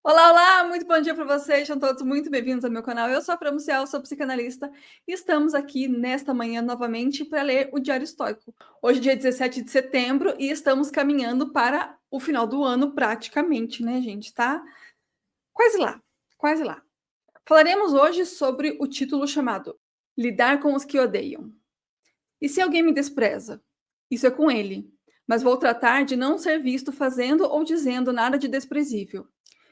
Olá, olá, muito bom dia para vocês, sejam todos muito bem-vindos ao meu canal. Eu sou a Fran Mucial, sou psicanalista e estamos aqui nesta manhã novamente para ler o Diário Estoico. Hoje, dia 17 de setembro, e estamos caminhando para o final do ano praticamente, né, gente? Tá quase lá, quase lá. Falaremos hoje sobre o título chamado Lidar com os que odeiam. E se alguém me despreza? Isso é com ele, mas vou tratar de não ser visto fazendo ou dizendo nada de desprezível.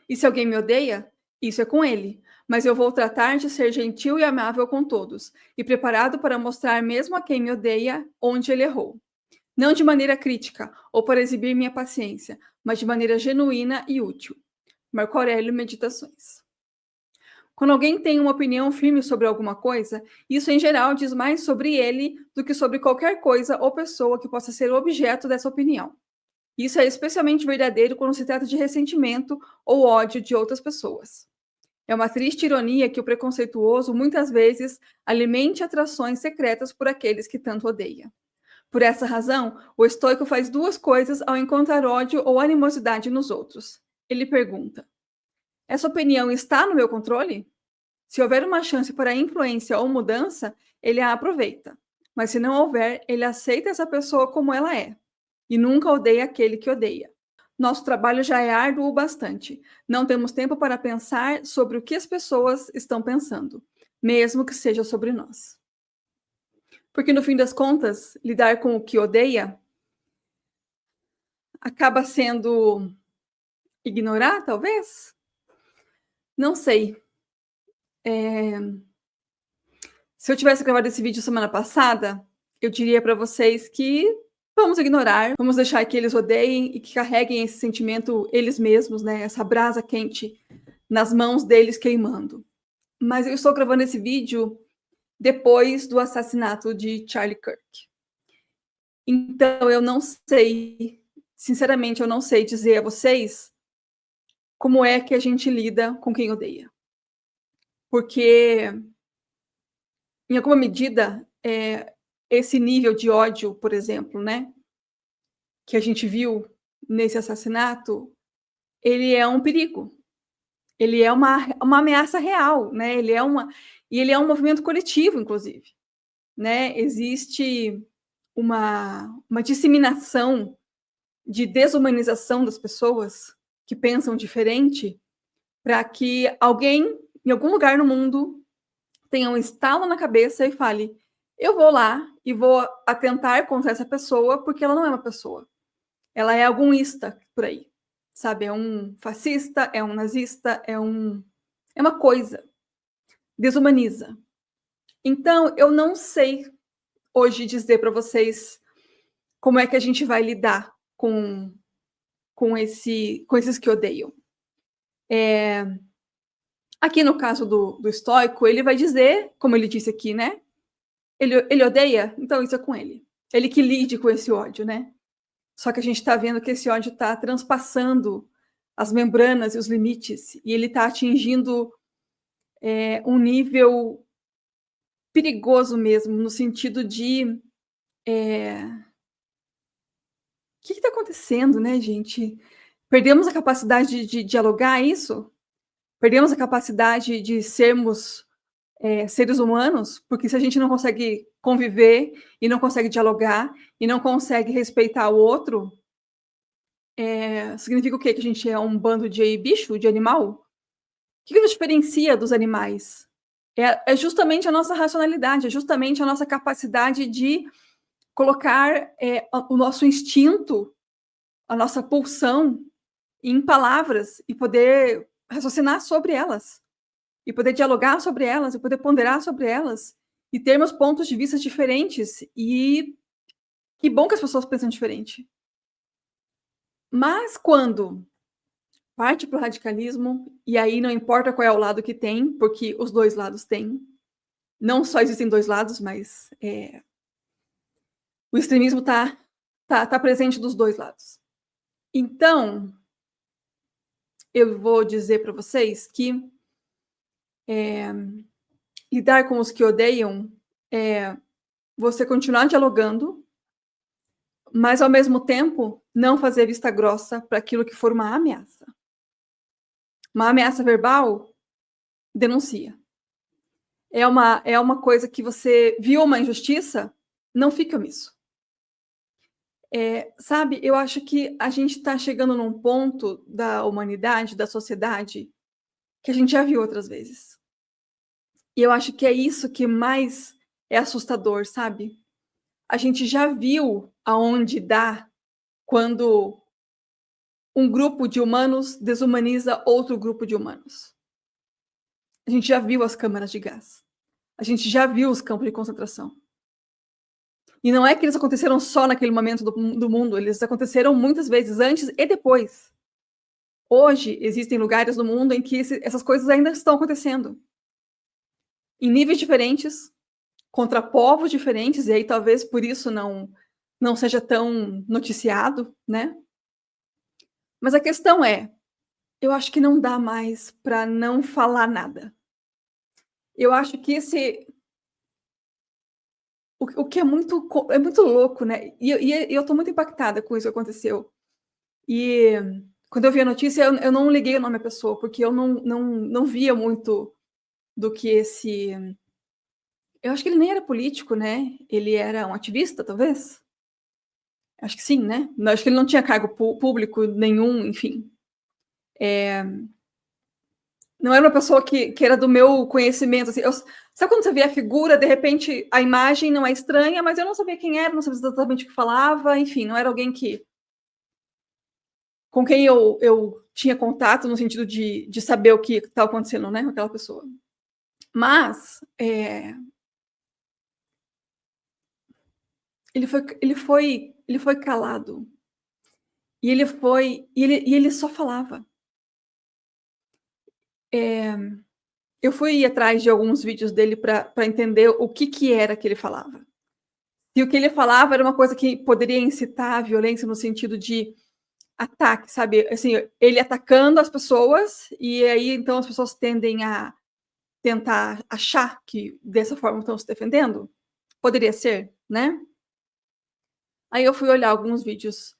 E se alguém me odeia? Isso é com ele, mas eu vou tratar de ser gentil e amável com todos, e preparado para mostrar mesmo a quem me odeia onde ele errou. Não de maneira crítica ou para exibir minha paciência, mas de maneira genuína e útil. Marco Aurélio, Meditações. Quando alguém tem uma opinião firme sobre alguma coisa, isso em geral diz mais sobre ele do que sobre qualquer coisa ou pessoa que possa ser objeto dessa opinião. Isso é especialmente verdadeiro quando se trata de ressentimento ou ódio de outras pessoas. É uma triste ironia que o preconceituoso muitas vezes alimente atrações secretas por aqueles que tanto odeia. Por essa razão, o estoico faz duas coisas ao encontrar ódio ou animosidade nos outros. Ele pergunta: essa opinião está no meu controle? Se houver uma chance para influência ou mudança, ele a aproveita. Mas se não houver, ele aceita essa pessoa como ela é e nunca odeia aquele que odeia. Nosso trabalho já é árduo o bastante. Não temos tempo para pensar sobre o que as pessoas estão pensando, mesmo que seja sobre nós. Porque no fim das contas, lidar com o que odeia acaba sendo ignorar, talvez? Não sei. Se eu tivesse gravado esse vídeo semana passada, eu diria para vocês que vamos ignorar, vamos deixar que eles odeiem e que carreguem esse sentimento eles mesmos, né? Essa brasa quente nas mãos deles queimando. Mas eu estou gravando esse vídeo depois do assassinato de Charlie Kirk. Então eu não sei, sinceramente, eu não sei dizer a vocês como é que a gente lida com quem odeia. Porque, em alguma medida, esse nível de ódio, por exemplo, né, que a gente viu nesse assassinato, ele é um perigo. Ele é uma ameaça real, né? Ele é um movimento coletivo, inclusive, né? Existe uma disseminação de desumanização das pessoas que pensam diferente para que alguém, em algum lugar no mundo, tenha um estalo na cabeça e fale: eu vou lá e vou atentar contra essa pessoa porque ela não é uma pessoa. Ela é algum ista por aí, sabe? É um fascista, é um nazista, é uma coisa. Desumaniza. Então, eu não sei hoje dizer para vocês como é que a gente vai lidar com esses que odeiam. Aqui no caso do estoico, ele vai dizer, como ele disse aqui, né? Ele odeia, então isso é com ele. Ele que lide com esse ódio, né? Só que a gente está vendo que esse ódio está transpassando as membranas e os limites, e ele está atingindo um nível perigoso mesmo, no sentido de o que está acontecendo, né, gente? Perdemos a capacidade de dialogar isso? Perdemos a capacidade de sermos seres humanos? Porque se a gente não consegue conviver e não consegue dialogar e não consegue respeitar o outro, significa o quê? Que a gente é um bando de bicho, de animal? O que nos diferencia dos animais? É justamente a nossa racionalidade, é justamente a nossa capacidade de colocar o nosso instinto, a nossa pulsão em palavras e poder raciocinar sobre elas, e poder dialogar sobre elas, e poder ponderar sobre elas, e termos pontos de vista diferentes. E que bom que as pessoas pensam diferente. Mas quando parte para o radicalismo, e aí não importa qual é o lado que tem, porque os dois lados têm, não só existem dois lados, mas o extremismo tá presente dos dois lados. Então, eu vou dizer para vocês que lidar com os que odeiam é você continuar dialogando, mas ao mesmo tempo não fazer vista grossa para aquilo que for uma ameaça. Uma ameaça verbal, denuncia. É uma coisa que você viu uma injustiça, não fique omisso. Sabe, eu acho que a gente está chegando num ponto da humanidade, da sociedade, que a gente já viu outras vezes. E eu acho que é isso que mais é assustador, sabe? A gente já viu aonde dá quando um grupo de humanos desumaniza outro grupo de humanos. A gente já viu as câmaras de gás. A gente já viu os campos de concentração. E não é que eles aconteceram só naquele momento do mundo, eles aconteceram muitas vezes antes e depois. Hoje, existem lugares no mundo em que essas coisas ainda estão acontecendo. Em níveis diferentes, contra povos diferentes, e aí talvez por isso não seja tão noticiado, né? Mas a questão é, eu acho que não dá mais para não falar nada. Eu acho que o que é muito louco, né? E eu estou muito impactada com isso que aconteceu. E quando eu vi a notícia, eu não liguei o nome à pessoa, porque eu não via muito do que esse. Eu acho que ele nem era político, né? Ele era um ativista, talvez? Acho que sim, né? Acho que ele não tinha cargo público nenhum, enfim. Não era uma pessoa que era do meu conhecimento. Assim, sabe quando você vê a figura, de repente a imagem não é estranha, mas eu não sabia quem era, não sabia exatamente o que falava, enfim, não era alguém com quem eu tinha contato no sentido de saber o que estava acontecendo, né, com aquela pessoa. Mas ele foi calado. E ele só falava. Eu fui ir atrás de alguns vídeos dele para entender o que era que ele falava. E o que ele falava era uma coisa que poderia incitar a violência no sentido de ataque, sabe? Assim, ele atacando as pessoas, e aí então as pessoas tendem a tentar achar que dessa forma estão se defendendo. Poderia ser, né? Aí eu fui olhar alguns vídeos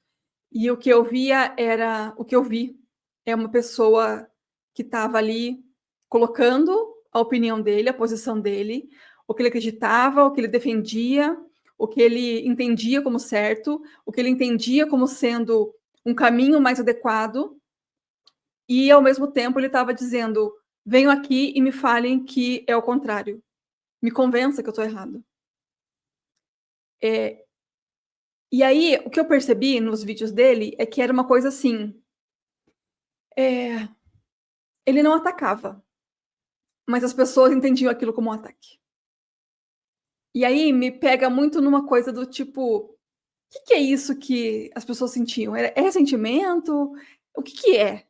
e o que eu via era o que eu vi. É uma pessoa que estava ali colocando a opinião dele, a posição dele, o que ele acreditava, o que ele defendia, o que ele entendia como certo, o que ele entendia como sendo um caminho mais adequado, e ao mesmo tempo ele estava dizendo: venham aqui e me falem que é o contrário. Me convença que eu estou errado. E aí, o que eu percebi nos vídeos dele é que era uma coisa assim. Ele não atacava, mas as pessoas entendiam aquilo como um ataque. E aí me pega muito numa coisa do tipo: o que é isso que as pessoas sentiam? É ressentimento? O que é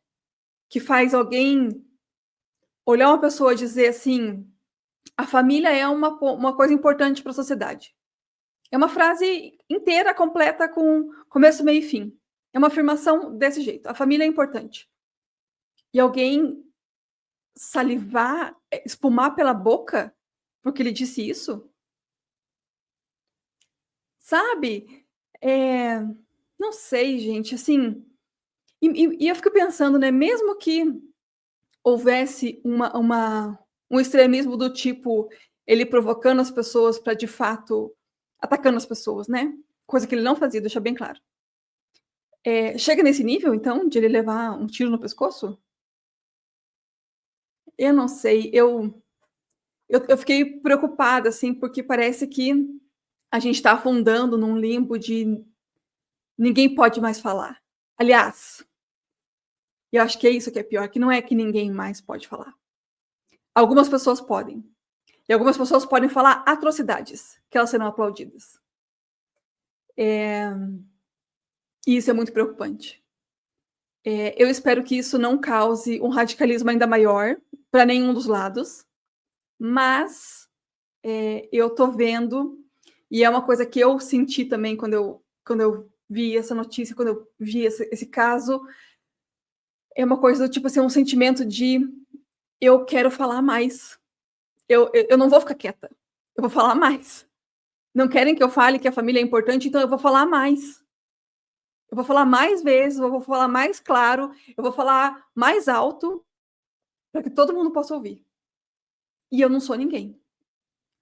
que faz alguém olhar uma pessoa e dizer assim: a família é uma coisa importante para a sociedade? É uma frase inteira, completa, com começo, meio e fim. É uma afirmação desse jeito: a família é importante. E alguém salivar, espumar pela boca porque ele disse isso? Sabe? Não sei, gente, assim. E eu fico pensando, né? Mesmo que houvesse um extremismo do tipo ele provocando as pessoas para de fato atacando as pessoas, né? Coisa que ele não fazia, deixa bem claro. Chega nesse nível, então, de ele levar um tiro no pescoço? Eu não sei. Eu fiquei preocupada, assim, porque parece que a gente está afundando num limbo de ninguém pode mais falar. Aliás, eu acho que é isso que é pior, que não é que ninguém mais pode falar. Algumas pessoas podem. E algumas pessoas podem falar atrocidades, que elas serão aplaudidas. E isso é muito preocupante. Eu espero que isso não cause um radicalismo ainda maior para nenhum dos lados, mas eu estou vendo, e é uma coisa que eu senti também quando eu vi essa notícia, quando eu vi esse caso, é uma coisa do tipo assim, um sentimento de eu quero falar mais. Eu não vou ficar quieta, eu vou falar mais. Não querem que eu fale que a família é importante, então eu vou falar mais. Eu vou falar mais vezes, eu vou falar mais claro, eu vou falar mais alto, para que todo mundo possa ouvir. E eu não sou ninguém.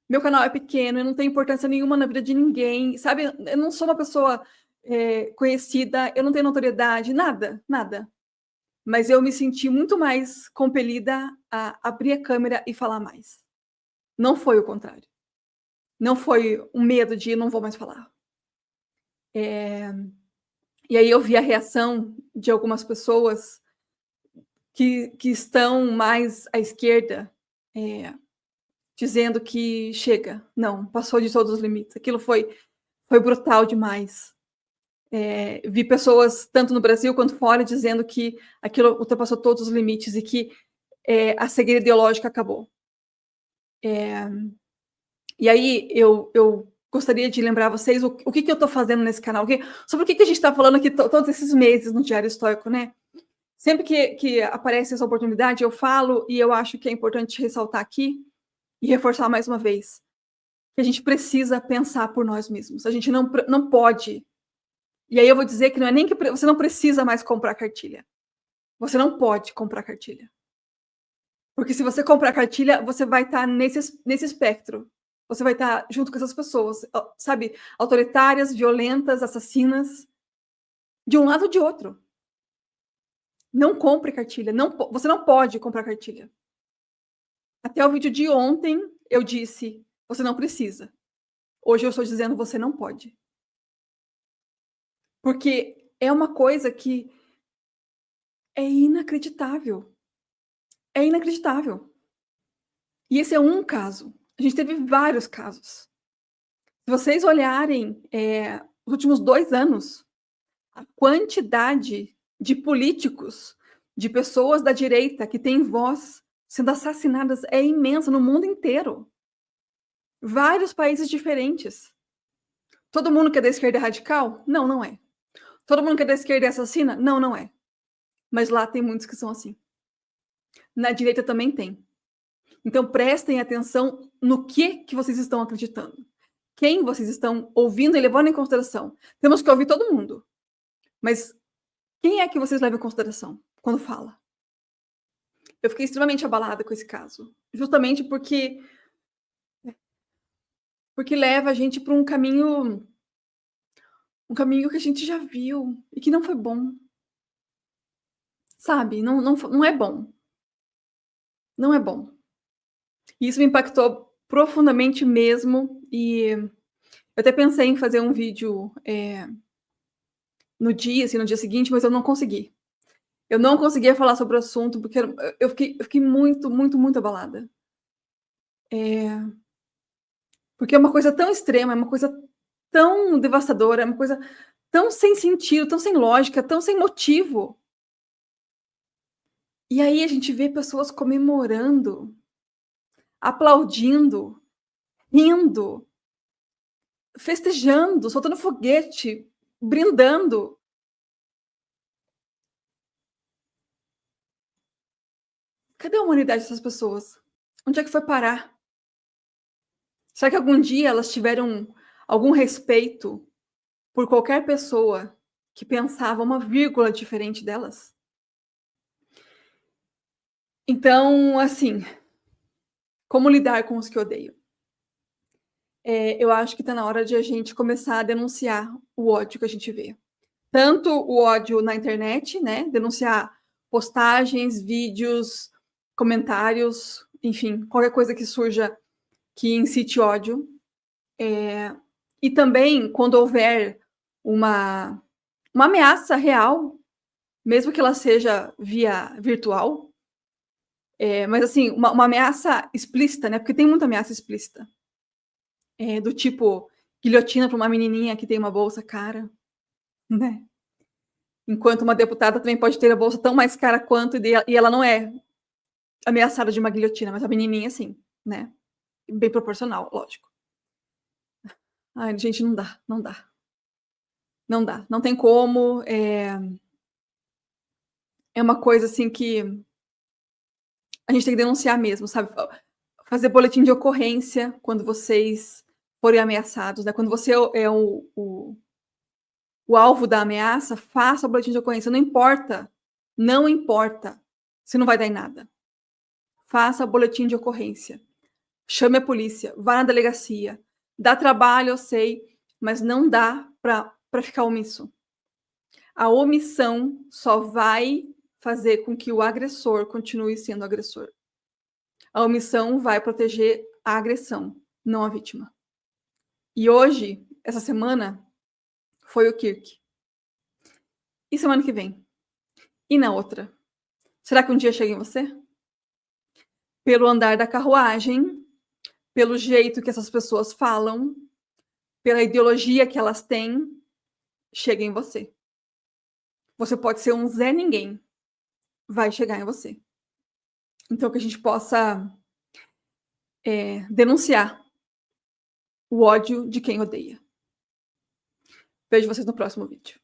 Meu canal é pequeno, eu não tenho importância nenhuma na vida de ninguém, sabe? Eu não sou uma pessoa conhecida, eu não tenho notoriedade, nada, nada. Mas eu me senti muito mais compelida a abrir a câmera e falar mais. Não foi o contrário. Não foi um medo de não vou mais falar. E aí eu vi a reação de algumas pessoas que estão mais à esquerda, dizendo que chega, não, passou de todos os limites. Aquilo foi brutal demais. Vi pessoas, tanto no Brasil quanto fora, dizendo que aquilo ultrapassou todos os limites e que a cegueira ideológica acabou. E aí eu gostaria de lembrar vocês o que eu estou fazendo nesse canal, sobre o que a gente está falando aqui todos esses meses no Diário Estoico, né? Sempre que aparece essa oportunidade, eu falo, e eu acho que é importante ressaltar aqui e reforçar mais uma vez, que a gente precisa pensar por nós mesmos. A gente não pode. E aí eu vou dizer que não é nem que você não precisa mais comprar cartilha. Você não pode comprar cartilha. Porque se você comprar cartilha, você vai estar nesse espectro. Você vai estar junto com essas pessoas, sabe? Autoritárias, violentas, assassinas, de um lado ou de outro. Não compre cartilha. Você não pode comprar cartilha. Até o vídeo de ontem, eu disse, você não precisa. Hoje eu estou dizendo, você não pode. Porque é uma coisa que é inacreditável. É inacreditável. E esse é um caso. A gente teve vários casos. Se vocês olharem os últimos 2 anos, a quantidade de políticos, de pessoas da direita que têm voz sendo assassinadas é imensa no mundo inteiro. Vários países diferentes. Todo mundo que é da esquerda é radical? Não, não é. Todo mundo que é da esquerda é assassina? Não, não é. Mas lá tem muitos que são assim. Na direita também tem. Então prestem atenção no que vocês estão acreditando. Quem vocês estão ouvindo e levando em consideração. Temos que ouvir todo mundo. Mas quem é que vocês levam em consideração quando fala? Eu fiquei extremamente abalada com esse caso. Justamente porque leva a gente para um caminho que a gente já viu e que não foi bom. Sabe? Não é bom. Não é bom. E isso me impactou profundamente mesmo. E eu até pensei em fazer um vídeo no dia seguinte, mas eu não consegui. Eu não conseguia falar sobre o assunto, porque eu fiquei muito, muito, muito abalada. Porque é uma coisa tão extrema, é uma coisa tão devastadora, é uma coisa tão sem sentido, tão sem lógica, tão sem motivo. E aí a gente vê pessoas comemorando, aplaudindo, rindo, festejando, soltando foguete, brindando. Cadê a humanidade dessas pessoas? Onde é que foi parar? Será que algum dia elas tiveram algum respeito por qualquer pessoa que pensava uma vírgula diferente delas? Então, assim, como lidar com os que odeiam? Eu acho que está na hora de a gente começar a denunciar o ódio que a gente vê. Tanto o ódio na internet, né? Denunciar postagens, vídeos, comentários, enfim, qualquer coisa que surja que incite ódio. E também, quando houver uma ameaça real, mesmo que ela seja via virtual, mas assim, uma ameaça explícita, né? Porque tem muita ameaça explícita. Do tipo, guilhotina para uma menininha que tem uma bolsa cara, né? Enquanto uma deputada também pode ter a bolsa tão mais cara quanto, e ela não é ameaçada de uma guilhotina, mas a menininha sim, né? Bem proporcional, lógico. Ai, gente, não dá, não dá. Não dá, não tem como. É uma coisa assim que a gente tem que denunciar mesmo, sabe? Fazer boletim de ocorrência quando vocês forem ameaçados, né? Quando você é o alvo da ameaça, faça o boletim de ocorrência. Não importa se não vai dar em nada. faça boletim de ocorrência, chame a polícia, vá na delegacia. Dá trabalho, eu sei, mas não dá para ficar omisso. A omissão só vai fazer com que o agressor continue sendo agressor. A omissão vai proteger a agressão, não a vítima. E hoje, essa semana, foi o Kirk. E semana que vem? E na outra? Será que um dia chega em você? Pelo andar da carruagem, pelo jeito que essas pessoas falam, pela ideologia que elas têm, chega em você. Você pode ser um Zé Ninguém, vai chegar em você. Então, que a gente possa denunciar o ódio de quem odeia. Vejo vocês no próximo vídeo.